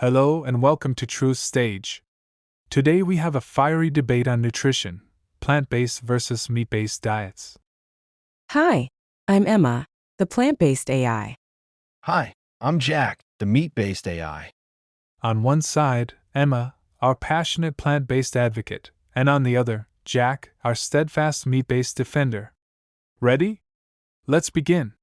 Hello and welcome to Truth Stage. Today we have a fiery debate on nutrition, plant-based versus meat-based diets. Hi, I'm Emma, the plant-based AI. Hi, I'm Jack, the meat-based AI. On one side, Emma, our passionate plant-based advocate, and on the other, Jack, our steadfast meat-based defender. Ready? Let's begin.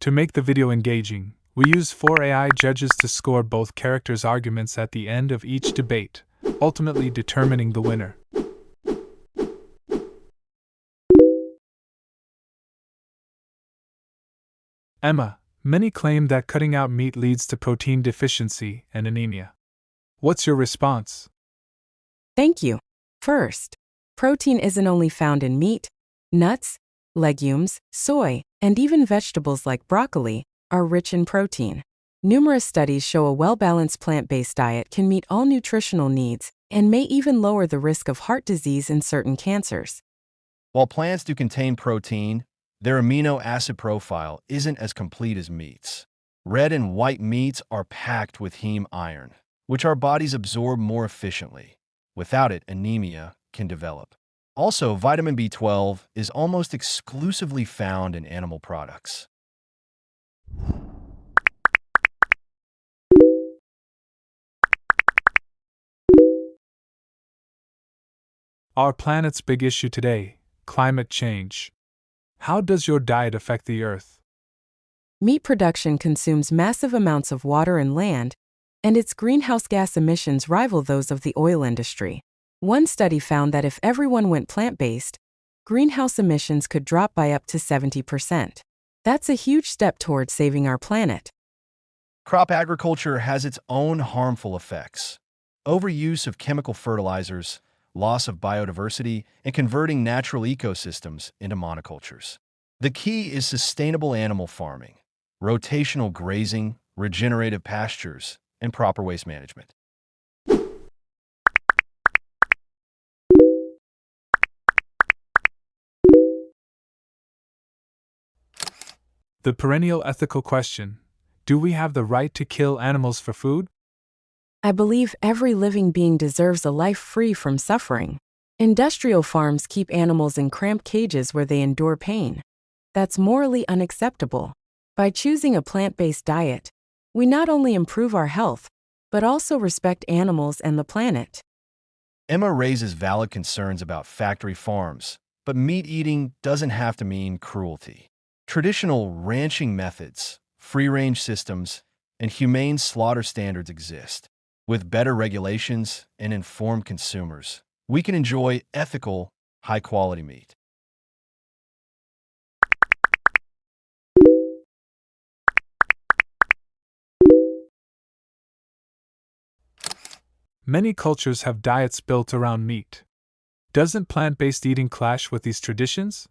To make the video engaging, we use 4 AI judges to score both characters' arguments at the end of each debate, ultimately determining the winner. Emma, many claim that cutting out meat leads to protein deficiency and anemia. What's your response? Thank you. First, protein isn't only found in meat, nuts, legumes, soy, and even vegetables like broccoli are rich in protein. Numerous studies show a well-balanced plant-based diet can meet all nutritional needs and may even lower the risk of heart disease and certain cancers. While plants do contain protein, their amino acid profile isn't as complete as meats. Red and white meats are packed with heme iron, which our bodies absorb more efficiently. Without it, anemia can develop. Also, vitamin B12 is almost exclusively found in animal products. Our planet's big issue today, climate change. How does your diet affect the Earth? Meat production consumes massive amounts of water and land, and its greenhouse gas emissions rival those of the oil industry. One study found that if everyone went plant-based, greenhouse emissions could drop by up to 70%. That's a huge step towards saving our planet. Crop agriculture has its own harmful effects. Overuse of chemical fertilizers, loss of biodiversity, and converting natural ecosystems into monocultures. The key is sustainable animal farming, rotational grazing, regenerative pastures, and proper waste management. The perennial ethical question: do we have the right to kill animals for food? I believe every living being deserves a life free from suffering. Industrial farms keep animals in cramped cages where they endure pain. That's morally unacceptable. By choosing a plant-based diet, we not only improve our health, but also respect animals and the planet. Emma raises valid concerns about factory farms, but meat eating doesn't have to mean cruelty. Traditional ranching methods, free-range systems, and humane slaughter standards exist. With better regulations and informed consumers, we can enjoy ethical, high-quality meat. Many cultures have diets built around meat. Doesn't plant-based eating clash with these traditions?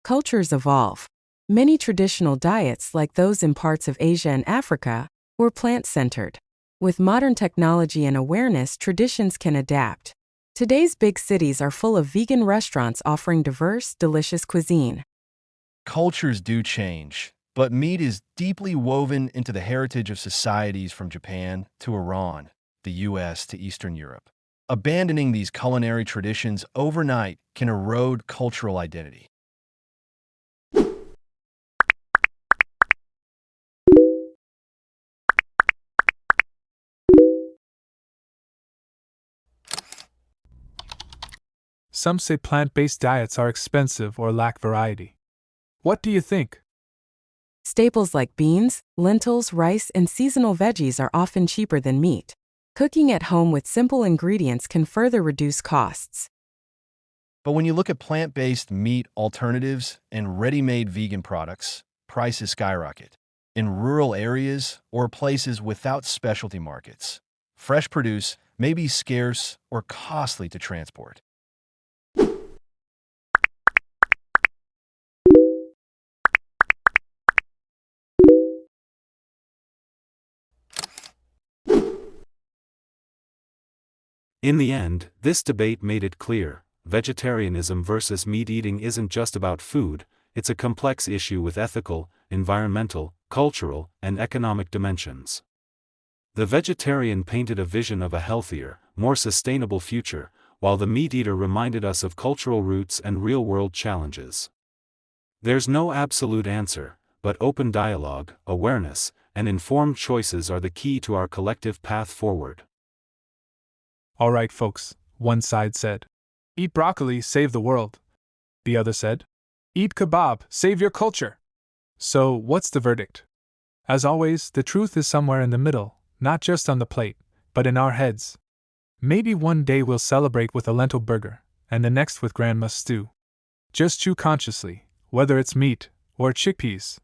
Cultures evolve. Many traditional diets, like those in parts of Asia and Africa, were plant-centered. With modern technology and awareness, traditions can adapt. Today's big cities are full of vegan restaurants offering diverse, delicious cuisine. Cultures do change, but meat is deeply woven into the heritage of societies from Japan to Iran, the US to Eastern Europe. Abandoning these culinary traditions overnight can erode cultural identity. Some say plant-based diets are expensive or lack variety. What do you think? Staples like beans, lentils, rice, and seasonal veggies are often cheaper than meat. Cooking at home with simple ingredients can further reduce costs. But when you look at plant-based meat alternatives and ready-made vegan products, prices skyrocket. In rural areas or places without specialty markets, fresh produce may be scarce or costly to transport. In the end, this debate made it clear: vegetarianism versus meat eating isn't just about food, it's a complex issue with ethical, environmental, cultural, and economic dimensions. The vegetarian painted a vision of a healthier, more sustainable future, while the meat eater reminded us of cultural roots and real-world challenges. There's no absolute answer, but open dialogue, awareness, and informed choices are the key to our collective path forward. All right, folks, one side said. Eat broccoli, save the world. The other said. Eat kebab, save your culture. So, what's the verdict? As always, the truth is somewhere in the middle, not just on the plate, but in our heads. Maybe one day we'll celebrate with a lentil burger, and the next with grandma's stew. Just chew consciously, whether it's meat or chickpeas.